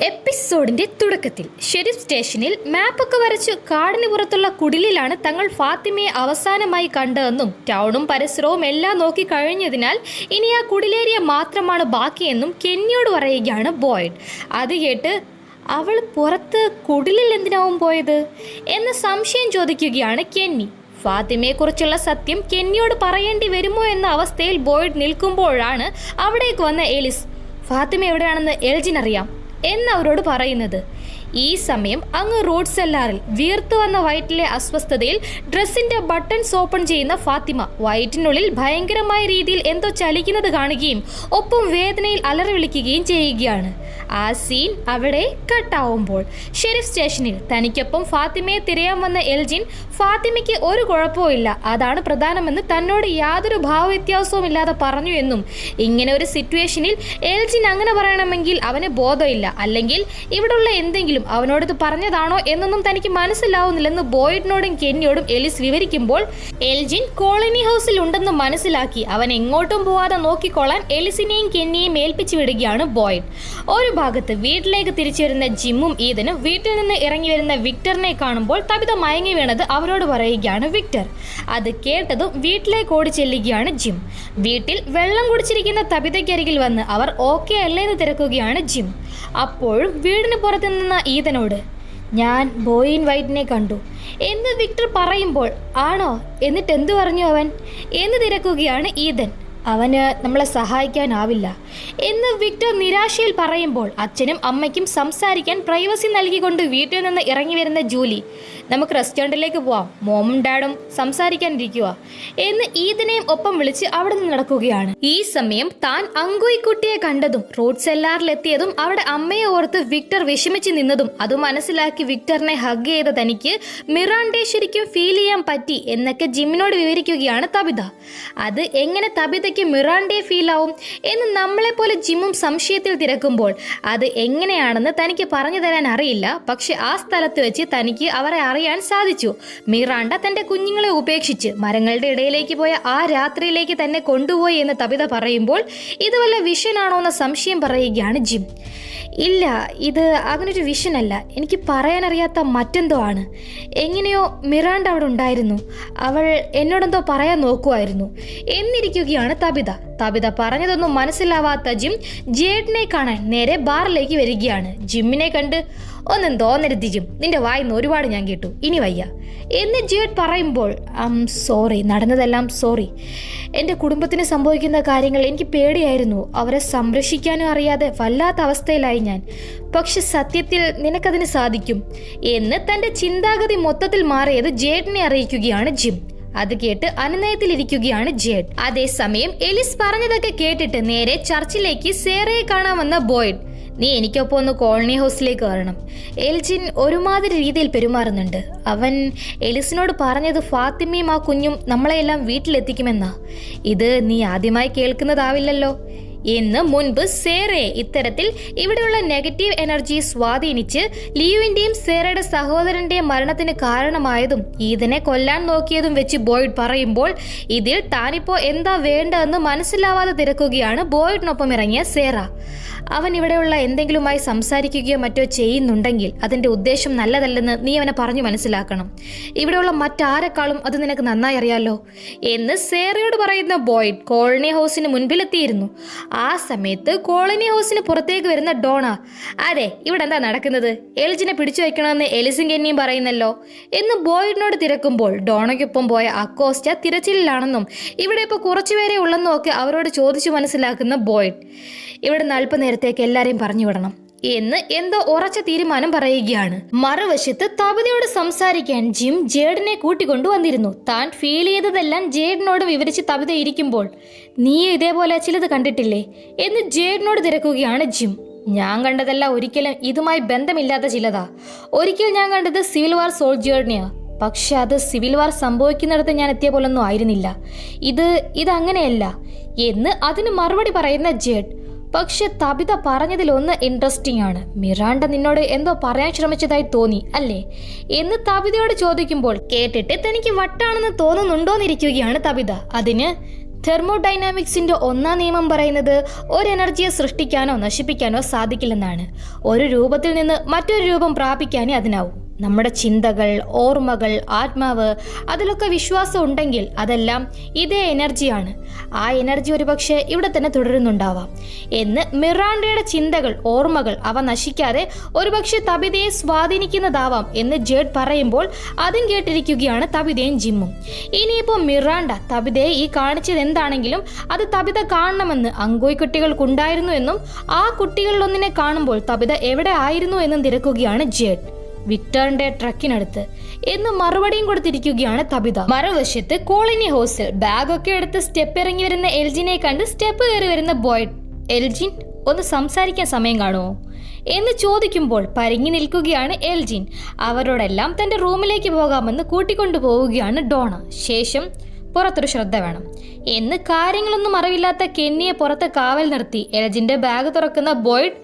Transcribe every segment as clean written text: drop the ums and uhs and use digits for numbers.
എപ്പിസോഡിന്റെ തുടക്കത്തിൽ ഷെരീഫ് സ്റ്റേഷനിൽ മാപ്പൊക്കെ വരച്ച് കാടിന് പുറത്തുള്ള കുടിലിലാണ് തങ്ങൾ ഫാത്തിമയെ അവസാനമായി കണ്ടതെന്നും ടൗണും പരിസരവും എല്ലാം നോക്കി കഴിഞ്ഞതിനാൽ ഇനി ആ കുടിലേരിയ മാത്രമാണ് ബാക്കിയെന്നും കെന്നിയോട് പറയുകയാണ് ബോയ്ഡ്. അത് കേട്ട് അവൾ പുറത്ത് കുടിലിൽ എന്തിനാവും പോയത് എന്ന് സംശയം ചോദിക്കുകയാണ് കെന്നി. ഫാത്തിമയെക്കുറിച്ചുള്ള സത്യം കെന്നിയോട് പറയേണ്ടി വരുമോ എന്ന അവസ്ഥയിൽ ബോയ്ഡ് നിൽക്കുമ്പോഴാണ് അവിടേക്ക് വന്ന എലിസ് ഫാത്തിമ എവിടെയാണെന്ന് എൽജിനറിയാം എന്നവരോട് പറയുന്നത്. ഈ സമയം അങ്ങ് റോഡ് സെല്ലാറിൽ വീർത്തു വന്ന വയറ്റിലെ അസ്വസ്ഥതയിൽ ഡ്രസ്സിന്റെ ബട്ടൺസ് ഓപ്പൺ ചെയ്യുന്ന ഫാത്തിമ വയറ്റിനുള്ളിൽ ഭയങ്കരമായ രീതിയിൽ എന്തോ ചലിക്കുന്നത് കാണുകയും ഒപ്പം വേദനയിൽ അലറി വിളിക്കുകയും ചെയ്യുകയാണ്. ആ സീൻ അവിടെ കട്ടാവുമ്പോൾ ഷെരീഫ് സ്റ്റേഷനിൽ തനിക്കൊപ്പം ഫാത്തിമയെ തിരയാൻ വന്ന എൽജിൻ ഫാത്തിമയ്ക്ക് ഒരു കുഴപ്പമില്ല, അതാണ് പ്രധാനമെന്ന് തന്നോട് യാതൊരു ഭാവവ്യത്യാസവും ഇല്ലാതെ പറഞ്ഞു എന്നും ഇങ്ങനെ ഒരു സിറ്റുവേഷനിൽ എൽജിൻ അങ്ങനെ പറയണമെങ്കിൽ അവന് ബോധമില്ല, അല്ലെങ്കിൽ ഇവിടെയുള്ള എന്തെങ്കിലും അവനോട് പറഞ്ഞതാണോ എന്നൊന്നും തനിക്ക് മനസ്സിലാവുന്നില്ലെന്ന് ബോയ്ഡിനോടും കെന്നിയോടും എലിസ് വിവരിക്കുമ്പോൾ എൽജിൻ കോളനി ഹൗസിൽ ഉണ്ടെന്ന് മനസ്സിലാക്കി അവൻ എങ്ങോട്ടും പോവാതെ നോക്കിക്കൊള്ളാൻ എലിസിനെയും കെന്നിയെയും ഏൽപ്പിച്ചു വിടുകയാണ് ബോയ്ഡ്. ഒരു ഭാഗത്ത് വീട്ടിലേക്ക് തിരിച്ചു വരുന്ന ജിമ്മും ഈദനും വീട്ടിൽ നിന്ന് ഇറങ്ങി വരുന്ന വിക്ടറിനെ കാണുമ്പോൾ തബിത മയങ്ങി വീണത് അവരോട് പറയുകയാണ് വിക്ടർ. അത് കേട്ടതും വീട്ടിലേക്ക് ഓടി ചെല്ലുകയാണ് ജിം. വീട്ടിൽ വെള്ളം കുടിച്ചിരിക്കുന്ന തബിതയ്ക്കരികിൽ വന്ന് അവർ ഓക്കെ അല്ലേന്ന് തിരക്കുകയാണ് ജിം. അപ്പോഴും വീടിന് പുറത്തു നിന്ന ഈദനോട് ഞാൻ ബോയ് ഇൻ വൈറ്റിനെ കണ്ടു എന്ന് വിക്ടർ പറയുമ്പോൾ ആണോ, എന്നിട്ട് എന്തു പറഞ്ഞു അവൻ എന്ന് തിരക്കുകയാണ് ഈദൻ. അവന് നമ്മളെ സഹായിക്കാനാവില്ല എന്ന് വിക്ടർ നിരാശയിൽ പറയുമ്പോൾ അച്ഛനും അമ്മയ്ക്കും സംസാരിക്കാൻ പ്രൈവസി നൽകിക്കൊണ്ട് വീട്ടിൽ നിന്ന് ഇറങ്ങി വരുന്ന ജൂലി നമുക്ക് റെസ്റ്റോറൻറ്റിലേക്ക് പോവാം, മോമും ഡാഡും സംസാരിക്കാനിരിക്കുക എന്ന് ഈദനെയും ഒപ്പം വിളിച്ച് അവിടെ നിന്ന് നടക്കുകയാണ്. ഈ സമയം താൻ അങ്കുയിക്കുട്ടിയെ കണ്ടതും റോഡ് സെല്ലാറിലെത്തിയതും അവിടെ അമ്മയെ ഓർത്ത് വിക്ടർ വിഷമിച്ച് നിന്നതും അത് മനസ്സിലാക്കി വിക്ടറിനെ ഹഗ് ചെയ്ത തനിക്ക് മിറാണ്ടെ ശരിക്കും ഫീൽ ചെയ്യാൻ പറ്റി എന്നൊക്കെ ജിമ്മിനോട് വിവരിക്കുകയാണ് തബിത. അത് എങ്ങനെ തബിതയ്ക്ക് മിറാണ്ടെ ഫീൽ ആവും എന്ന് നമ്മളെപ്പോലെ ജിമ്മും സംശയത്തിൽ തിരക്കുമ്പോൾ അത് എങ്ങനെയാണെന്ന് തനിക്ക് പറഞ്ഞു തരാൻ അറിയില്ല. പക്ഷെ ആ സ്ഥലത്ത് വെച്ച് തനിക്ക് അവരെ അറിയാൻ സാധിച്ചു. മിറാണ്ട തന്റെ കുഞ്ഞുങ്ങളെ ഉപേക്ഷിച്ച് മരങ്ങളുടെ ഇടയിലേക്ക് പോയ ആ രാത്രിയിലേക്ക് തന്നെ കൊണ്ടുപോയി എന്ന് തബിത പറയുമ്പോൾ ഇത് വല്ല വിഷനാണോ എന്ന സംശയം പറയുകയാണ് ജിം. ഇല്ല, ഇത് അങ്ങനൊരു വിഷനല്ല, എനിക്ക് പറയാനറിയാത്ത മറ്റെന്തോ ആണ്. എങ്ങനെയോ മിറാണ്ട അവിടെ ഉണ്ടായിരുന്നു, അവൾ എന്നോടെന്തോ പറയാൻ നോക്കുമായിരുന്നു എന്നിരിക്കുകയാണ് തബിത. തബിത പറഞ്ഞതൊന്നും മനസ്സിലാവാത്ത ജിം ജേഡിനെ കാണാൻ നേരെ ബാറിലേക്ക് വരികയാണ്. ജിമ്മിനെ കണ്ട് ഒന്നും തോന്നരുത് ജിം, നിന്റെ വായിന്ന് ഒരുപാട് ഞാൻ കേട്ടു, ഇനി വയ്യ എന്ന് ജേഡ് പറയുമ്പോൾ സോറി, നടന്നതെല്ലാം സോറി. എൻ്റെ കുടുംബത്തിന് സംഭവിക്കുന്ന കാര്യങ്ങൾ എനിക്ക് പേടിയായിരുന്നു, അവരെ സംരക്ഷിക്കാനും അറിയാതെ വല്ലാത്ത അവസ്ഥയിലായി ഞാൻ. പക്ഷെ സത്യത്തിൽ നിനക്കതിന് സാധിക്കും എന്ന് തൻ്റെ ചിന്താഗതി മൊത്തത്തിൽ മാറിയത് ജേഡിനെ അറിയിക്കുകയാണ് ജിം. അത് കേട്ട് അനുനയത്തിലിരിക്കുകയാണ് ജേഡ്. അതേസമയം എലിസ് പറഞ്ഞതൊക്കെ കേട്ടിട്ട് നേരെ ചർച്ചിലേക്ക് സേറയെ കാണാൻ വന്ന ബോയ്ഡ് നീ എനിക്കൊപ്പം ഒന്ന് കോളനി ഹൗസിലേക്ക് വരണം. എൽജിൻ ഒരുമാതിരി രീതിയിൽ പെരുമാറുന്നുണ്ട്. അവൻ എലിസിനോട് പറഞ്ഞത് ഫാത്തിമയും ആ കുഞ്ഞും നമ്മളെയെല്ലാം വീട്ടിലെത്തിക്കുമെന്നാ. ഇത് നീ ആദ്യമായി കേൾക്കുന്നതാവില്ലല്ലോ എന്ന് മുൻപ് സേറയെ ഇത്തരത്തിൽ ഇവിടെയുള്ള നെഗറ്റീവ് എനർജി സ്വാധീനിച്ച് ലിയുവിന്റെയും സേറയുടെ സഹോദരന്റെയും മരണത്തിന് കാരണമായതും ഈദനെ കൊല്ലാൻ നോക്കിയതും വെച്ച് ബോയ്ഡ് പറയുമ്പോൾ ഇതിൽ താനിപ്പോ എന്താ വേണ്ടതെന്ന് മനസ്സിലാവാതെ തിരക്കുകയാണ് ബോയ്ഡിനൊപ്പം ഇറങ്ങിയ സേറ. അവൻ ഇവിടെയുള്ള എന്തെങ്കിലുമായി സംസാരിക്കുകയോ മറ്റോ ചെയ്യുന്നുണ്ടെങ്കിൽ അതിന്റെ ഉദ്ദേശം നല്ലതല്ലെന്ന് നീ അവനെ പറഞ്ഞു മനസ്സിലാക്കണം. ഇവിടെയുള്ള മറ്റാരെക്കാളും അത് നിനക്ക് നന്നായി അറിയാലോ എന്ന് സേറയോട് പറയുന്ന ബോയ്ഡ് കോളനി ഹൗസിന് മുൻപിലെത്തിയിരുന്നു. ആ സമയത്ത് കോളനി ഹൗസിന് പുറത്തേക്ക് വരുന്ന ഡോണ അതെ ഇവിടെ എന്താ നടക്കുന്നത്, എൽജിനെ പിടിച്ചു വയ്ക്കണമെന്ന് എലിസും കെന്നിയും പറയുന്നല്ലോ എന്ന് ബോയ്ഡിനോട് തിരക്കുമ്പോൾ ഡോണയ്ക്കൊപ്പം പോയ അക്കോസ്റ്റ തിരച്ചിലാണെന്നും ഇവിടെ ഇപ്പോൾ കുറച്ചുപേരെ ഉള്ളെന്നും ഒക്കെ അവരോട് ചോദിച്ചു മനസ്സിലാക്കുന്ന ബോയ്ഡ് ഇവിടെ അല്പനേരത്തേക്ക് എല്ലാരെയും പറഞ്ഞു വിടണം എന്ന് എന്തോ ഉറച്ച തീരുമാനം പറയുകയാണ്. മറുവശത്ത് തബിതയോട് സംസാരിക്കാൻ ജിം ജേഡിനെ കൂട്ടിക്കൊണ്ടു വന്നിരുന്നു. താൻ ഫീൽ ചെയ്തതെല്ലാം ജേഡിനോട് വിവരിച്ച് തബിത ഇരിക്കുമ്പോൾ നീ ഇതേപോലെ ചിലത് കണ്ടിട്ടില്ലേ എന്ന് ജേഡിനോട് തിരക്കുകയാണ് ജിം. ഞാൻ കണ്ടതെല്ലാം ഒരിക്കലും ഇതുമായി ബന്ധമില്ലാത്ത ചിലതാ. ഒരിക്കൽ ഞാൻ കണ്ടത് സിവിൽ വാർ സോൾജിയേഴ്നെയാ, പക്ഷെ അത് സിവിൽ വാർ സംഭവിക്കുന്നിടത്ത് ഞാൻ എത്തിയ പോലൊന്നും ആയിരുന്നില്ല. ഇതങ്ങനെയല്ല എന്ന് അതിന് മറുപടി പറയുന്ന ജേഡ്. പക്ഷെ തബിത പറഞ്ഞതിലൊന്ന് ഇൻട്രസ്റ്റിംഗ് ആണ്. മിറാണ്ട നിന്നോട് എന്തോ പറയാൻ ശ്രമിച്ചതായി തോന്നി അല്ലേ എന്ന് തബിതയോട് ചോദിക്കുമ്പോൾ കേട്ടിട്ട് തനിക്ക് വട്ടാണെന്ന് തോന്നുന്നുണ്ടോന്നിരിക്കുകയാണ് തബിത. അതിന് തെർമോഡൈനാമിക്സിന്റെ ഒന്നാം നിയമം പറയുന്നത് ഒരു എനർജിയെ സൃഷ്ടിക്കാനോ നശിപ്പിക്കാനോ സാധിക്കില്ലെന്നാണ്. ഒരു രൂപത്തിൽ നിന്ന് മറ്റൊരു രൂപം പ്രാപിക്കാനേ അതിനാവൂ. നമ്മുടെ ചിന്തകൾ, ഓർമ്മകൾ, ആത്മാവ്, അതിലൊക്കെ വിശ്വാസം ഉണ്ടെങ്കിൽ അതെല്ലാം ഇതേ എനർജിയാണ്. ആ എനർജി ഒരുപക്ഷെ ഇവിടെ തന്നെ തുടരുന്നുണ്ടാവാം എന്ന് മിറാണ്ടയുടെ ചിന്തകൾ, ഓർമ്മകൾ അവ നശിക്കാതെ ഒരുപക്ഷെ തബിതയെ സ്വാധീനിക്കുന്നതാവാം എന്ന് ജേഡ് പറയുമ്പോൾ അതും കേട്ടിരിക്കുകയാണ് തബിതയും ജിമ്മും. ഇനിയിപ്പോൾ മിറാണ്ട തബിതയെ ഈ കാണിച്ചത് എന്താണെങ്കിലും അത് തബിത കാണണമെന്ന് അങ്കോയ് കുട്ടികൾക്കുണ്ടായിരുന്നു എന്നും ആ കുട്ടികളിലൊന്നിനെ കാണുമ്പോൾ തബിത എവിടെ ആയിരുന്നു എന്നും തിരക്കുകയാണ് ജേഡ്. വിക്ടറിന്റെ ട്രക്കിനടുത്ത് എന്ന് മറുപടിയും കൊടുത്തിരിക്കുകയാണ് തബിത. മറുവശത്ത് കോളനി ഹൗസിൽ ബാഗൊക്കെ എടുത്ത് സ്റ്റെപ്പ് ഇറങ്ങി വരുന്ന എൽജിനെ കണ്ട് സ്റ്റെപ്പ് കയറി വരുന്ന ബോയ്ഡ്, എൽജിൻ ഒന്ന് സംസാരിക്കാൻ സമയം കാണുമോ എന്ന് ചോദിക്കുമ്പോൾ പരിങ്ങി നിൽക്കുകയാണ് എൽജിൻ. അവരോടെല്ലാം തന്റെ റൂമിലേക്ക് പോകാമെന്ന് കൂട്ടിക്കൊണ്ടു പോവുകയാണ് ഡോണ. ശേഷം പുറത്തൊരു ശ്രദ്ധ വേണം എന്ന് കാര്യങ്ങളൊന്നും അറിവില്ലാത്ത കെന്നിയെ പുറത്ത് കാവൽ നിർത്തി എൽജിന്റെ ബാഗ് തുറക്കുന്ന ബോയ്ഡ്,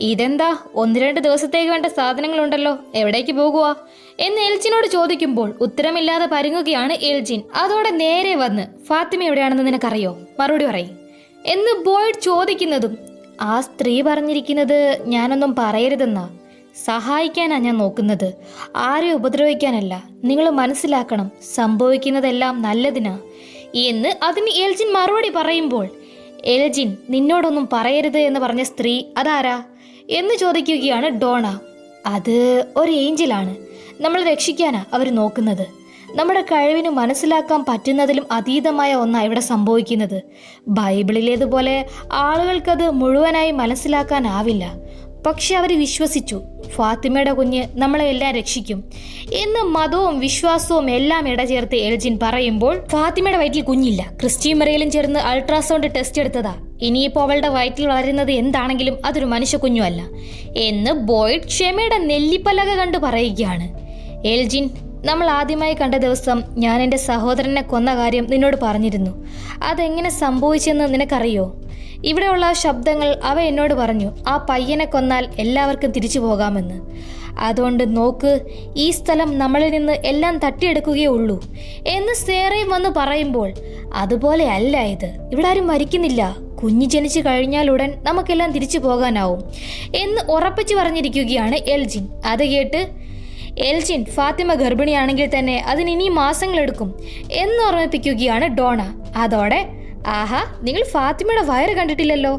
ഇതെന്താ 1-2 ദിവസത്തേക്ക് വേണ്ട സാധനങ്ങളുണ്ടല്ലോ, എവിടേക്ക് പോകുക എന്ന് എൽജിനോട് ചോദിക്കുമ്പോൾ ഉത്തരമില്ലാതെ പരുങ്ങുകയാണ് എൽജിൻ. അതോടെ നേരെ വന്ന് ഫാത്തിമ എവിടെയാണെന്ന് നിനക്കറിയോ, മറുപടി പറയും എന്ന് ബോയ്ഡ് ചോദിക്കുന്നതും ആ സ്ത്രീ പറഞ്ഞിരിക്കുന്നത് ഞാനൊന്നും പറയരുതെന്നാ, സഹായിക്കാനാ ഞാൻ നോക്കുന്നത്, ആരെയും ഉപദ്രവിക്കാനല്ല. നിങ്ങൾ മനസ്സിലാക്കണം, സംഭവിക്കുന്നതെല്ലാം നല്ലതിനാ എന്ന് അതിന് എൽജിൻ മറുപടി പറയുമ്പോൾ, എൽജിൻ നിന്നോടൊന്നും പറയരുത് എന്ന് പറഞ്ഞ സ്ത്രീ അതാരാ എന്ന് ചോദിക്കുകയാണ് ഡോണ. അത് ഒരു ഏഞ്ചലാണ്, നമ്മൾ രക്ഷിക്കാനാ അവർ നോക്കുന്നത്. നമ്മുടെ കഴിവിന് മനസ്സിലാക്കാൻ പറ്റുന്നതിലും അതീതമായ ഒന്നാണ് ഇവിടെ സംഭവിക്കുന്നത്. ബൈബിളിലേതുപോലെ ആളുകൾക്കത് മുഴുവനായി മനസ്സിലാക്കാനാവില്ല. പക്ഷെ അവർ വിശ്വസിച്ചു ഫാത്തിമയുടെ കുഞ്ഞ് നമ്മളെ എല്ലാം രക്ഷിക്കും എന്ന് മതവും വിശ്വാസവും എല്ലാം ഇടചേർത്ത് എൽജിൻ പറയുമ്പോൾ, ഫാത്തിമയുടെ വയറ്റിൽ കുഞ്ഞില്ല, ക്രിസ്റ്റി മറിയലും ചേർന്ന് അൾട്രാസൗണ്ട് ടെസ്റ്റ് എടുത്തതാ, ഇനിയിപ്പോൾ അവളുടെ വയറ്റിൽ വളരുന്നത് എന്താണെങ്കിലും അതൊരു മനുഷ്യ കുഞ്ഞുമല്ല എന്ന് ബോയ്ഡ് ക്ഷമയുടെ നെല്ലിപ്പലക കണ്ടു പറയുകയാണ്. എൽജിൻ, നമ്മൾ ആദ്യമായി കണ്ട ദിവസം ഞാൻ എൻ്റെ സഹോദരനെ കൊന്ന കാര്യം നിന്നോട് പറഞ്ഞിരുന്നു. അതെങ്ങനെ സംഭവിച്ചെന്ന് നിനക്കറിയോ? ഇവിടെയുള്ള ശബ്ദങ്ങൾ അവ എന്നോട് പറഞ്ഞു, ആ പയ്യനെ കൊന്നാൽ എല്ലാവർക്കും തിരിച്ചു പോകാമെന്ന്. അതുകൊണ്ട് നോക്ക്, ഈ സ്ഥലം നമ്മളിൽ നിന്ന് എല്ലാം തട്ടിയെടുക്കുകയേ ഉള്ളൂ എന്ന് സേറയും വന്ന് പറയുമ്പോൾ, അതുപോലെ അല്ല ഇത്, ഇവിടെ ആരും മരിക്കുന്നില്ല, കുഞ്ഞ് ജനിച്ചു കഴിഞ്ഞാൽ ഉടൻ നമുക്കെല്ലാം തിരിച്ചു പോകാനാവും എന്ന് ഉറപ്പിച്ചു പറഞ്ഞിരിക്കുകയാണ് എൽജിൻ. അത് കേട്ട് എൽജിൻ, ഫാത്തിമ ഗർഭിണിയാണെങ്കിൽ തന്നെ അതിന് ഇനി മാസങ്ങളെടുക്കും എന്ന് ഓർമ്മിപ്പിക്കുകയാണ് ഡോണ. അതോടെ ആഹാ, നിങ്ങൾ ഫാത്തിമയുടെ വയറ് കണ്ടിട്ടില്ലല്ലോ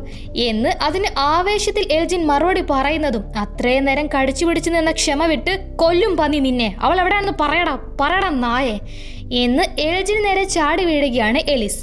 എന്ന് അതിന് ആവേശത്തിൽ എൽജിൻ മറുപടി പറയുന്നതും, അത്രയും നേരം കടിച്ചു പിടിച്ചു നിന്ന ക്ഷമ വിട്ട് കൊല്ലും പന്നി നിന്നെ, അവൾ എവിടെയാണെന്ന് പറയടാ നായേ എന്ന് എൽജിന് നേരെ ചാടി വീഴുകയാണ് എലിസ്.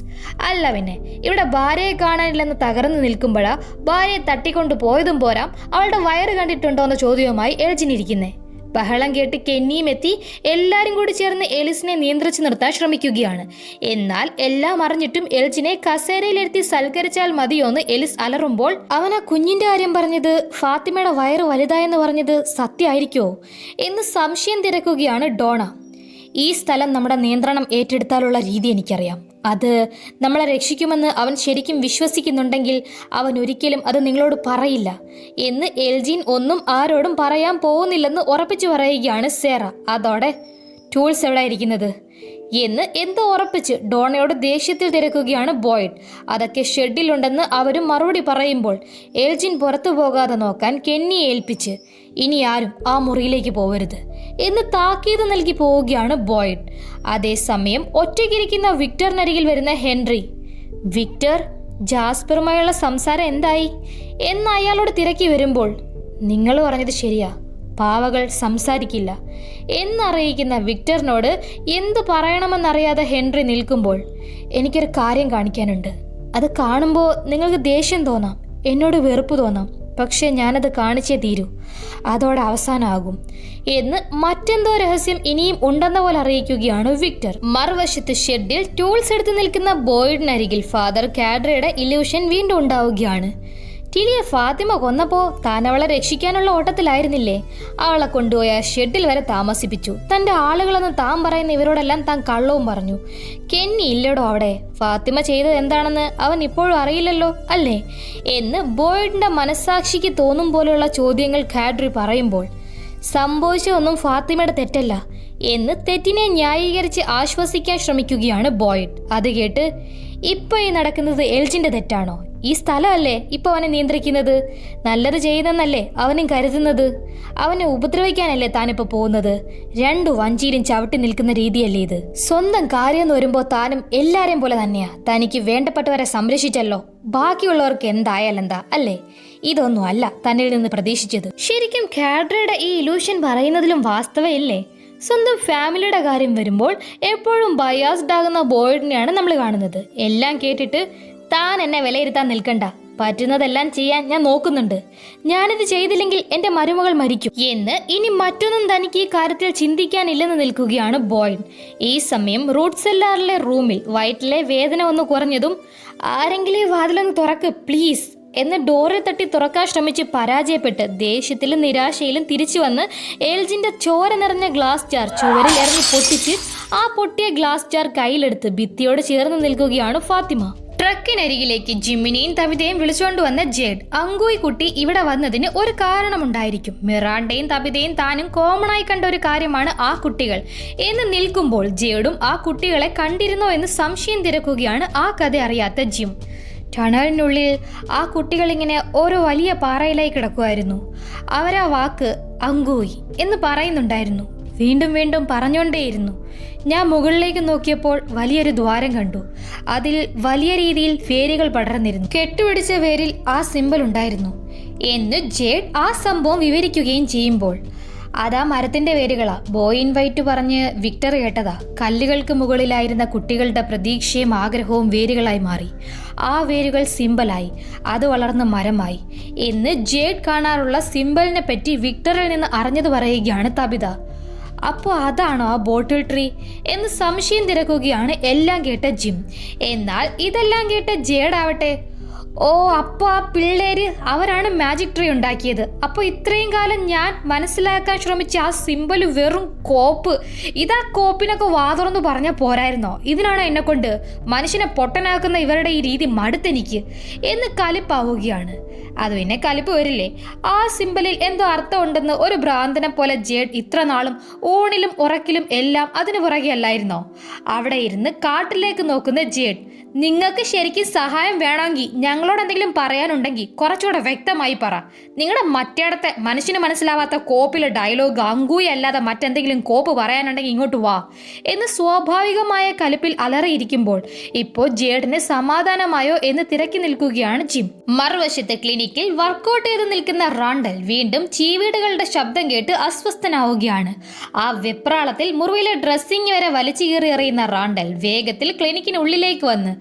അല്ല പിന്നെ, ഇവിടെ ഭാര്യയെ കാണാനില്ലെന്ന് തകർന്നു നിൽക്കുമ്പോഴാ ഭാര്യയെ തട്ടിക്കൊണ്ടു പോയതും പോരാ അവളുടെ വയറ് കണ്ടിട്ടുണ്ടോ എന്ന ചോദ്യവുമായി എൽജിനിരിക്കുന്നേ. ബഹളം കേട്ട് കെന്നിയും എത്തി എല്ലാരും കൂടി ചേർന്ന് എലിസിനെ നിയന്ത്രിച്ചു നിർത്താൻ ശ്രമിക്കുകയാണ്. എന്നാൽ എല്ലാം അറിഞ്ഞിട്ടും എൽജിനെ കസേരയിലെത്തി സൽക്കരിച്ചാൽ മതിയോന്ന് എലിസ് അലറുമ്പോൾ, അവൻ ആ കുഞ്ഞിന്റെ കാര്യം പറഞ്ഞത്, ഫാത്തിമയുടെ വയറ് വലുതായെന്ന് പറഞ്ഞത് സത്യമായിരിക്കോ എന്ന് സംശയം തിരക്കുകയാണ് ഡോണ. ഈ സ്ഥലം നമ്മുടെ നിയന്ത്രണം ഏറ്റെടുത്താലുള്ള രീതി എനിക്കറിയാം. അത് നമ്മളെ രക്ഷിക്കുമെന്ന് അവൻ ശരിക്കും വിശ്വസിക്കുന്നുണ്ടെങ്കിൽ അവൻ ഒരിക്കലും അത് നിങ്ങളോട് പറയില്ല എന്ന് എൽജിൻ ഒന്നും ആരോടും പറയാൻ പോകുന്നില്ലെന്ന് ഉറപ്പിച്ചു പറയുകയാണ് സേറ. അതോടെ ടൂൾസ് എവിടെ ഇരിക്കുന്നത് എന്ന് എന്തോ ഉറപ്പിച്ച് ഡോണയോട് ദേഷ്യത്തിൽ തിരക്കുകയാണ് ബോയ്ഡ്. അതൊക്കെ ഷെഡിലുണ്ടെന്ന് അവരും മറുപടി പറയുമ്പോൾ എൽജിൻ പുറത്തു പോകാതെ നോക്കാൻ കെന്നിയെ ഏൽപ്പിച്ച് ഇനി ആരും ആ മുറിയിലേക്ക് പോകരുത് എന്ന് താക്കീത് നൽകി പോവുകയാണ് ബോയ്ഡ്. അതേസമയം ഒറ്റയ്ക്കിരിക്കുന്ന വിക്ടറിനരികിൽ വരുന്ന ഹെൻറി, വിക്ടർ, ജാസ്പറുമായുള്ള സംസാരം എന്തായി എന്ന് അയാളോട് തിരക്കി വരുമ്പോൾ, നിങ്ങൾ പറഞ്ഞത് ശരിയാ, പാവകൾ സംസാരിക്കില്ല എന്നറിയിക്കുന്ന വിക്ടറിനോട് എന്തു പറയണമെന്നറിയാതെ ഹെൻറി നിൽക്കുമ്പോൾ, എനിക്കൊരു കാര്യം കാണിക്കാനുണ്ട്. അത് കാണുമ്പോൾ നിങ്ങൾക്ക് ദേഷ്യം തോന്നാം, എന്നോട് വെറുപ്പ് തോന്നാം, പക്ഷെ ഞാനത് കാണിച്ചേ തീരൂ, അതോടെ അവസാനമാകും എന്ന് മറ്റെന്തോ രഹസ്യം ഇനിയും ഉണ്ടെന്ന പോലെ അറിയിക്കുകയാണ് വിക്ടർ. മറുവശത്ത് ഷെഡിൽ ടൂൾസ് എടുത്ത് നിൽക്കുന്ന ബോയ്ഡിനരികിൽ ഫാദർ കാഡ്രയുടെ ഇല്യൂഷൻ വീണ്ടും ഉണ്ടാവുകയാണ്. ടിലിയെ ഫാത്തിമ കൊന്നപ്പോ താൻ അവളെ രക്ഷിക്കാനുള്ള ഓട്ടത്തിലായിരുന്നില്ലേ? അവളെ കൊണ്ടുപോയ ഷെഡിൽ വരെ താമസിപ്പിച്ചു. തന്റെ ആളുകളെന്ന് താൻ പറയുന്ന ഇവരോടെല്ലാം താൻ കള്ളവും പറഞ്ഞു. കെന്നി ഇല്ലടോ അവിടെ. ഫാത്തിമ ചെയ്തത് എന്താണെന്ന് അവൻ ഇപ്പോഴും അറിയില്ലല്ലോ അല്ലേ എന്ന് ബോയ്ഡിന്റെ മനസ്സാക്ഷിക്ക് തോന്നും പോലെയുള്ള ചോദ്യങ്ങൾ കാഡ്രി പറയുമ്പോൾ, സംഭവിച്ചതൊന്നും ഫാത്തിമയുടെ തെറ്റല്ല എന്ന് തെറ്റിനെ ന്യായീകരിച്ച് ആശ്വസിക്കാൻ ശ്രമിക്കുകയാണ് ബോയ്ഡ്. അത് കേട്ട് ഇപ്പൊ ഈ നടക്കുന്നത് എൽജിന്റെ തെറ്റാണോ? ഈ സ്ഥലമല്ലേ ഇപ്പൊ അവനെ നിയന്ത്രിക്കുന്നത്? നല്ലത് ചെയ്യുന്നെന്നല്ലേ അവനും കരുതുന്നത്? അവനെ ഉപദ്രവിക്കാനല്ലേ താനിപ്പോ പോകുന്നത്? രണ്ടു വഞ്ചിയിലും ചവിട്ടി നിൽക്കുന്ന രീതിയല്ലേ ഇത്? സ്വന്തം കാര്യം എന്ന് വരുമ്പോ താനും എല്ലാരെയും പോലെ തന്നെയാ. തനിക്ക് വേണ്ടപ്പെട്ടവരെ സംരക്ഷിച്ചല്ലോ, ബാക്കിയുള്ളവർക്ക് എന്തായാലെന്താ അല്ലേ? ഇതൊന്നും അല്ല തന്നിൽ നിന്ന് പ്രതീക്ഷിച്ചത്. ശരിക്കും കാഡ്രയുടെ ഈ ഇലൂഷൻ പറയുന്നതിലും വാസ്തവമില്ലേ? സ്വന്തം ഫാമിലിയുടെ കാര്യം വരുമ്പോൾ എപ്പോഴും ബയാസ്ഡ് ആകുന്ന ബോയ്ഡിനെയാണ് നമ്മൾ കാണുന്നത്. എല്ലാം കേട്ടിട്ട് താൻ എന്നെ വിലയിരുത്താൻ നിൽക്കണ്ട, പറ്റുന്നതെല്ലാം ചെയ്യാൻ ഞാൻ നോക്കുന്നുണ്ട്, ഞാനിത് ചെയ്തില്ലെങ്കിൽ എന്റെ മരുമകൾ മരിക്കും എന്ന് ഇനി മറ്റൊന്നും തനിക്ക് ഈ കാര്യത്തിൽ ചിന്തിക്കാനില്ലെന്ന് നിൽക്കുകയാണ് ബോയ്ഡ്. ഈ സമയം റൂട്ട് സെല്ലാറിലെ റൂമിൽ വയറ്റിലെ വേദന ഒന്ന് കുറഞ്ഞതും ആരെങ്കിലും വാതിലൊന്ന് തുറക്ക് പ്ലീസ് എന്ന് ഡോറിൽ തട്ടി തുറക്കാൻ ശ്രമിച്ച് പരാജയപ്പെട്ട് ദേഷ്യത്തിലും നിരാശയിലും തിരിച്ചു വന്ന് എൽജിന്റെ ചോര നിറഞ്ഞ ഗ്ലാസ് ജാർ ചുവരിൽ ഇറങ്ങി പൊട്ടിച്ച് ആ പൊട്ടിയ ഗ്ലാസ് ജാർ കയ്യിലെടുത്ത് ഭിത്തിയോട് ചേർന്ന് നിൽക്കുകയാണ് ഫാത്തിമ. ട്രക്കിനരികിലേക്ക് ജിമ്മിനെയും തബിതയും വിളിച്ചുകൊണ്ടുവന്ന ജേഡ്. അങ്കൂയി കുട്ടി ഇവിടെ വന്നതിന് ഒരു കാരണമുണ്ടായിരിക്കും. മിറാണ്ടയും തബിതയും താനും കോമൺ ആയി കണ്ട ഒരു കാര്യമാണ് ആ കുട്ടികൾ എന്ന് നിൽക്കുമ്പോൾ ജേഡും ആ കുട്ടികളെ കണ്ടിരുന്നോ എന്ന് സംശയം തിരക്കുകയാണ് ആ കഥ അറിയാത്ത ജിം. ടണലിനുള്ളിൽ ആ കുട്ടികൾ ഇങ്ങനെ ഓരോ വലിയ പാറയിലായി കിടക്കുമായിരുന്നു. അവരാ വാക്ക് അങ്കൂയി എന്ന് പറയുന്നുണ്ടായിരുന്നു. വീണ്ടും വീണ്ടും പറഞ്ഞുകൊണ്ടേയിരുന്നു. ഞാൻ മുകളിലേക്ക് നോക്കിയപ്പോൾ വലിയൊരു ദ്വാരം കണ്ടു. അതിൽ വലിയ രീതിയിൽ വേരുകൾ പടർന്നിരുന്നു. കെട്ടുപിടിച്ച വേരിൽ ആ സിമ്പൽ ഉണ്ടായിരുന്നു എന്ന് ജേഡ് ആ സംഭവം വിവരിക്കുകയും ചെയ്യുമ്പോൾ അതാ മരത്തിന്റെ വേരുകളാ. ബോയ് ഇൻ വൈറ്റ് പറഞ്ഞ് വിക്ടർ കേട്ടതാ. കല്ലുകൾക്ക് മുകളിലായിരുന്ന കുട്ടികളുടെ പ്രതീക്ഷയും ആഗ്രഹവും വേരുകളായി മാറി. ആ വേരുകൾ സിമ്പലായി, അത് വളർന്ന് മരമായി എന്ന് ജേഡ് കാണാറുള്ള സിമ്പലിനെ പറ്റി വിക്ടറിൽ നിന്ന് അറിഞ്ഞത് പറയുകയാണ് തബിത. അപ്പോൾ അതാണോ ആ ബോട്ടിൽ ട്രീ എന്ന് സംശയം തിരക്കുകയാണ് എല്ലാം കേട്ട ജിം. എന്നാൽ ഇതെല്ലാം കേട്ട ജേഡ് ആവട്ടെ, ഓ അപ്പോൾ ആ പിള്ളേര് അവരാണ് മാജിക് ട്രീ ഉണ്ടാക്കിയത്. അപ്പോൾ ഇത്രയും കാലം ഞാൻ മനസ്സിലാക്കാൻ ശ്രമിച്ച ആ സിമ്പൽ വെറും കോപ്പ്. ഇതാ കോപ്പിനൊക്കെ വാതുറന്ന് പറഞ്ഞാൽ പോരായിരുന്നോ? ഇതിനാണോ എന്നെ കൊണ്ട് മനുഷ്യനെ പൊട്ടനാക്കുന്ന ഇവരുടെ ഈ രീതി മടുത്തെനിക്ക് എന്ന് കലിപ്പാവുകയാണ്. അത് പിന്നെ കലിപ്പ് വരില്ലേ? ആ സിമ്പലിൽ എന്തോ അർത്ഥമുണ്ടെന്ന് ഒരു ഭ്രാന്തനെ പോലെ ജേഡ് ഇത്ര നാളും ഊണിലും ഉറക്കിലും എല്ലാം അതിന് പുറകെ അല്ലായിരുന്നോ? അവിടെ ഇരുന്ന് കാട്ടിലേക്ക് നോക്കുന്ന ജേഡ്, നിങ്ങൾക്ക് ശരിക്കും സഹായം വേണമെങ്കിൽ ഞങ്ങളോട് എന്തെങ്കിലും പറയാനുണ്ടെങ്കിൽ കുറച്ചുകൂടെ വ്യക്തമായി പറ. നിങ്ങളുടെ മറ്റേടത്തെ മനുഷ്യന് മനസ്സിലാവാത്ത കോപ്പിലെ ഡയലോഗ് അങ്കൂയി അല്ലാതെ മറ്റെന്തെങ്കിലും കോപ്പ് പറയാനുണ്ടെങ്കിൽ ഇങ്ങോട്ട് വാ എന്ന് സ്വാഭാവികമായ കലിപ്പിൽ അലറിയിരിക്കുമ്പോൾ ഇപ്പോൾ ജേഡിന് സമാധാനമായോ എന്ന് തിരക്കി നിൽക്കുകയാണ് ജിം. മറുവശത്തെ ക്ലിനിക്കിൽ വർക്കൗട്ട് ചെയ്ത് നിൽക്കുന്ന റാണ്ടൽ വീണ്ടും ചീവീടുകളുടെ ശബ്ദം കേട്ട് അസ്വസ്ഥനാവുകയാണ്. ആ വെപ്രാളത്തിൽ മുറിയിലെ ഡ്രസ്സിംഗ് വരെ വലിച്ചു കീറി എറിയുന്ന റാണ്ടൽ വേഗത്തിൽ ക്ലിനിക്കിനുള്ളിലേക്ക് വന്ന്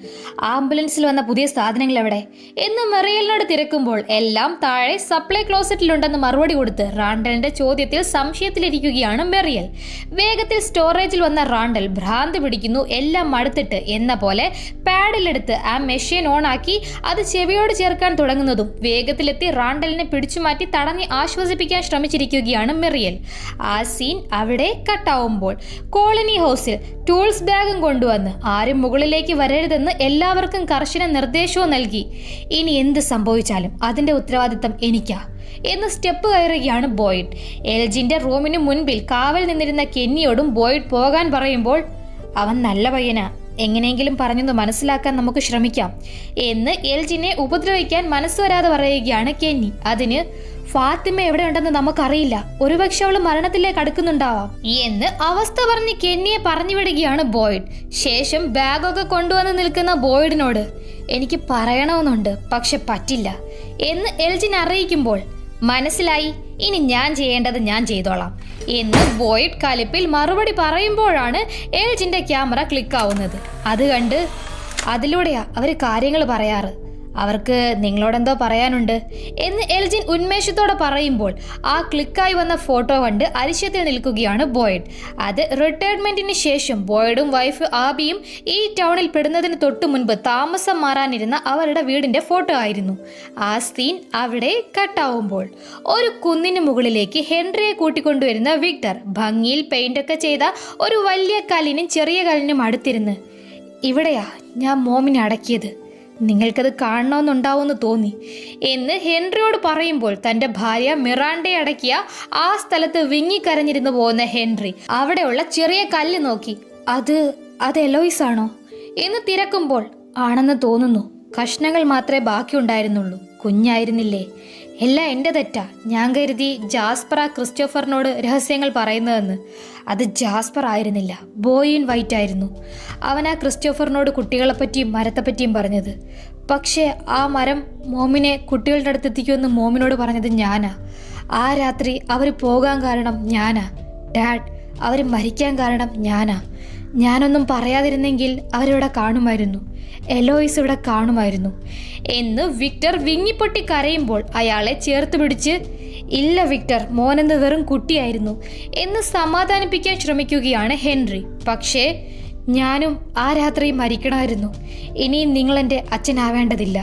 ആംബുലൻസിൽ വന്ന പുതിയ സാധനങ്ങൾ എവിടെ എന്ന് മെറിയലിനോട് തിരക്കുമ്പോൾ എല്ലാം താഴെ സപ്ലൈ ക്ലോസറ്റിലുണ്ടെന്ന് മറുപടി കൊടുത്ത് റാണ്ടലിന്റെ ചോദ്യത്തിൽ സംശയത്തിലിരിക്കുകയാണ് മെറിയൽ. വേഗത്തിൽ സ്റ്റോറേജിൽ വന്ന റാണ്ടൽ ഭ്രാന്ത് പിടിക്കുന്നു, എല്ലാം മടുത്തിട്ട് എന്ന പോലെ പാഡിലെടുത്ത് ആ മെഷീൻ ഓൺ ആക്കി അത് ചെവിയോട് ചേർക്കാൻ തുടങ്ങുന്നതും വേഗത്തിലെത്തി റാണ്ടലിനെ പിടിച്ചുമാറ്റി തടഞ്ഞ് ആശ്വസിപ്പിക്കാൻ ശ്രമിച്ചിരിക്കുകയാണ് മെറിയൽ. ആ സീൻ അവിടെ കട്ടാവുമ്പോൾ കോളനി ഹൗസിൽ ടൂൾസ് ബാഗും കൊണ്ടുവന്ന് ആരും മുകളിലേക്ക് വരരുതെന്ന് എല്ലാവർക്കും കർശന നിർദ്ദേശവും നൽകി. ഇനി എന്ത് സംഭവിച്ചാലും അതിന്റെ ഉത്തരവാദിത്തം എനിക്കാ എന്ന് സ്റ്റെപ്പ് കയറുകയാണ് ബോയ്ഡ്. എൽജിന്റെ റൂമിന് മുൻപിൽ കാവൽ നിന്നിരുന്ന കെന്നിയോടും ബോയ്ഡ് പോകാൻ പറയുമ്പോൾ അവൻ നല്ല പയ്യനാ, എങ്ങനെയെങ്കിലും പറഞ്ഞൊന്ന് മനസ്സിലാക്കാൻ നമുക്ക് ശ്രമിക്കാം എന്ന് എൽജിനെ ഉപദ്രവിക്കാൻ മനസ്സ് വരാതെ പറയുകയാണ് കെന്നി. അതിന് ഫാത്തിമ എവിടെ ഉണ്ടെന്ന് നമുക്കറിയില്ല, ഒരുപക്ഷെ അവള് മരണത്തിലേക്ക് അടുക്കുന്നുണ്ടാവാം എന്ന് അവസ്ഥ പറഞ്ഞ് കെന്നിയെ പറഞ്ഞു വിടുകയാണ് ബോയ്ഡ്. ശേഷം ബാഗൊക്കെ കൊണ്ടുവന്ന് നിൽക്കുന്ന ബോയ്ഡിനോട് എനിക്ക് പറയണമെന്നുണ്ട് പക്ഷെ പറ്റില്ല എന്ന് എൽജിൻ അറിയിക്കുമ്പോൾ മനസ്സിലായി, ഇനി ഞാൻ ചെയ്യേണ്ടത് ഞാൻ ചെയ്തോളാം എന്ന് ബോയ്ഡ് കലിപ്പിൽ മറുപടി പറയുമ്പോഴാണ് എൽജിന്റെ ക്യാമറ ക്ലിക്കാവുന്നത്. അത് കണ്ട് അതിലൂടെയാ അവർ കാര്യങ്ങൾ പറയാറ്, അവർക്ക് നിങ്ങളോടെന്തോ പറയാനുണ്ട് എന്ന് എൽജിൻ ഉന്മേഷത്തോടെ പറയുമ്പോൾ ആ ക്ലിക്കായി വന്ന ഫോട്ടോ കണ്ട് അരിശത്തിൽ നിൽക്കുകയാണ് ബോയ്ഡ്. അത് റിട്ടയർമെന്റിന് ശേഷം ബോയ്ഡും വൈഫ് ആബിയും ഈ ടൗണിൽ പെടുന്നതിന് തൊട്ടു മുൻപ് താമസം മാറാനിരുന്ന അവരുടെ വീടിന്റെ ഫോട്ടോ ആയിരുന്നു. ആ സീൻ അവിടെ കട്ടാവുമ്പോൾ ഒരു കുന്നിന് മുകളിലേക്ക് ഹെൻറിയെ കൂട്ടിക്കൊണ്ടുവരുന്ന വിക്ടർ ഭംഗിയിൽ പെയിന്റൊക്കെ ചെയ്ത ഒരു വലിയ കല്ലിനും ചെറിയ കല്ലിനും അടുത്തിരുന്ന്, ഇവിടെയാ ഞാൻ മോമിനെ അടക്കിയത്, നിങ്ങൾക്കത് കാണണമെന്നുണ്ടാവുമെന്ന് തോന്നി എന്ന് ഹെൻറിയോട് പറയുമ്പോൾ തൻ്റെ ഭാര്യ മിറാണ്ടയെ അടക്കിയ ആ സ്ഥലത്ത് വിങ്ങിക്കരഞ്ഞിരുന്നു പോകുന്ന ഹെൻറി അവിടെയുള്ള ചെറിയ കല്ല് നോക്കി അത് എലോയിസ് ആണോ എന്ന് തിരക്കുമ്പോൾ ആണെന്ന് തോന്നുന്നു. കഷ്ണങ്ങൾ മാത്രമേ ബാക്കിയുണ്ടായിരുന്നുള്ളൂ. കുഞ്ഞായിരുന്നില്ലേ? എല്ലാം എൻ്റെ തെറ്റാ. ഞാൻ കരുതി ജാസ്പർ ക്രിസ്റ്റോഫറിനോട് രഹസ്യങ്ങൾ പറയുന്നതെന്ന്. അത് ജാസ്പർ ആയിരുന്നില്ല, ബോയ് ഇൻ വൈറ്റ് ആയിരുന്നു. അവൻ ക്രിസ്റ്റോഫറിനോട് കുട്ടികളെപ്പറ്റിയും മരത്തെപ്പറ്റിയും പറഞ്ഞത്. പക്ഷേ ആ മരം മോമിനെ കുട്ടികളുടെ അടുത്തെത്തിക്കുമെന്ന് മോമിനോട് പറഞ്ഞത് ഞാനാ. ആ രാത്രി അവർ പോകാൻ കാരണം ഞാനാ. ഡാഡ്, അവർ മരിക്കാൻ കാരണം ഞാനാ. ഞാനൊന്നും പറയാതിരുന്നെങ്കിൽ അവരിവിടെ കാണുമായിരുന്നു. എലോയിസ് ഇവിടെ കാണുമായിരുന്നു എന്ന് വിക്ടർ വിങ്ങിപ്പൊട്ടി കരയുമ്പോൾ അയാളെ ചേർത്ത് പിടിച്ച്, ഇല്ല വിക്ടർ, മോനെന്ന് വെറും കുട്ടിയായിരുന്നു എന്ന് സമാധാനിപ്പിക്കാൻ ശ്രമിക്കുകയാണ് ഹെൻറി. പക്ഷേ ഞാനും ആ രാത്രി മരിക്കണമായിരുന്നു. ഇനിയും നിങ്ങളെൻ്റെ അച്ഛനാവേണ്ടതില്ല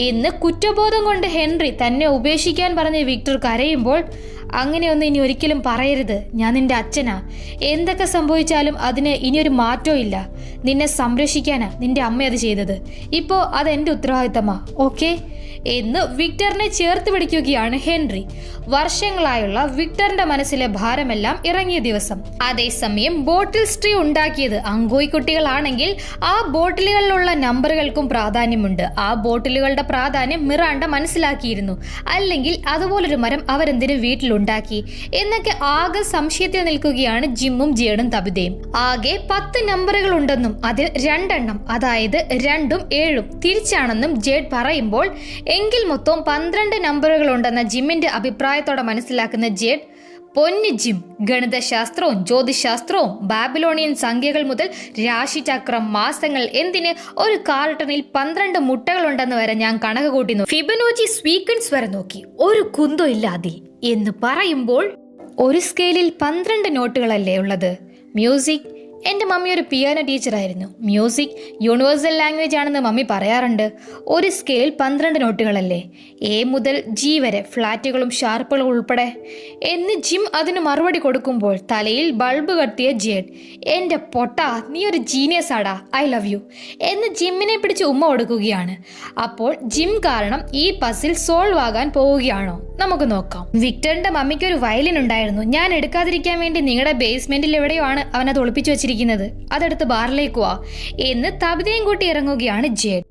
എന്ന് കുറ്റബോധം കൊണ്ട് ഹെൻറി തന്നെ ഉപേക്ഷിക്കാൻ പറഞ്ഞ് വിക്ടർ കരയുമ്പോൾ, അങ്ങനെയൊന്നും ഇനി ഒരിക്കലും പറയരുത്. ഞാൻ നിന്റെ അച്ഛനാ. എന്തൊക്കെ സംഭവിച്ചാലും അതിന് ഇനിയൊരു മാറ്റവും ഇല്ല. നിന്നെ സംരക്ഷിക്കാനാ നിന്റെ അമ്മ അത് ചെയ്തത്. ഇപ്പോൾ അതെൻ്റെ ഉത്തരവാദിത്തമാ, ഓക്കെ എന്ന് വിക്ടറിനെ ചേർത്ത് പിടിക്കുകയാണ് ഹെൻറി. വർഷങ്ങളായുള്ള വിക്ടറിന്റെ മനസ്സിലെ ഭാരമെല്ലാം ഇറങ്ങിയ ദിവസം. അതേസമയം ബോട്ടിൽ സ്ട്രീ ഉണ്ടാക്കിയത് അങ്കോയി കുട്ടികളാണെങ്കിൽ ആ ബോട്ടിലുകളിലുള്ള നമ്പറുകൾക്കും പ്രാധാന്യമുണ്ട്. ആ ബോട്ടിലുകളുടെ പ്രാധാന്യം മിറാണ്ട മനസ്സിലാക്കിയിരുന്നു. അല്ലെങ്കിൽ അതുപോലൊരു മരം അവരെന്തിനു വീട്ടിലുണ്ടാക്കി എന്നൊക്കെ ആകെ സംശയത്തിൽ നിൽക്കുകയാണ് ജിമ്മും ജേഡും തബിതയും. ആകെ 10 നമ്പറുകൾ ഉണ്ടെന്നും അതിൽ 2 എണ്ണം, അതായത് 2ഉം 7ഉം തിരിച്ചാണെന്നും ജേഡ് പറയുമ്പോൾ, എങ്കിൽ മൊത്തം 12 നമ്പറുകൾ ഉണ്ടെന്ന ജിമ്മിന്റെ അഭിപ്രായത്തോടെ മനസ്സിലാക്കുന്ന ജേഡ്, പൊന്നു ജിം, ഗണിതശാസ്ത്രവും ജ്യോതിശാസ്ത്രവും ബാബിലോണിയൻ സംഖ്യകൾ മുതൽ രാശിചക്രം, മാസങ്ങൾ, എന്തിന് ഒരു കാർട്ടണിൽ 12 മുട്ടകളുണ്ടെന്ന് വരെ ഞാൻ കണക്ക് കൂട്ടി, ഫിബനോച്ചി സ്വീക്വൻസ് വരെ നോക്കി, ഒരു കുന്തോ ഇല്ല അതിൽ എന്ന് പറയുമ്പോൾ, ഒരു സ്കെയിലിൽ 12 നോട്ടുകളല്ലേ ഉള്ളത്? മ്യൂസിക്, എൻ്റെ മമ്മി ഒരു പിയാനോ ടീച്ചറായിരുന്നു. മ്യൂസിക് യൂണിവേഴ്സൽ ലാംഗ്വേജ് ആണെന്ന് മമ്മി പറയാറുണ്ട്. ഒരു സ്കെയിലിൽ 12 നോട്ടുകളല്ലേ? എ മുതൽ ജി വരെ, ഫ്ലാറ്റുകളും ഷാർപ്പുകളും ഉൾപ്പെടെ എന്ന് ജിം അതിന് മറുപടി കൊടുക്കുമ്പോൾ തലയിൽ ബൾബ് കത്തിയ ജേഡ്, എൻ്റെ പൊട്ടാ, നീ ഒരു ജീനിയസ് ആടാ, ഐ ലവ് യു എന്ന് ജിമ്മിനെ പിടിച്ച് ഉമ്മ കൊടുക്കുകയാണ്. അപ്പോൾ ജിം കാരണം ഈ പസിൽ സോൾവ് ആകാൻ പോവുകയാണോ? നമുക്ക് നോക്കാം. വിക്ടറിന്റെ മമ്മിക്ക് ഒരു വയലിൻ ഉണ്ടായിരുന്നു. ഞാൻ എടുക്കാതിരിക്കാൻ വേണ്ടി നിങ്ങളുടെ ബേസ്മെന്റിൽ എവിടെയോ ആണ് അവനത് ഒളിപ്പിച്ചു വെച്ചിരിക്കുന്നത്. അതെടുത്ത് ബാറിലേക്ക് വാ എന്ന് തബിതയും കൂട്ടി ഇറങ്ങുകയാണ് ജേഡ്.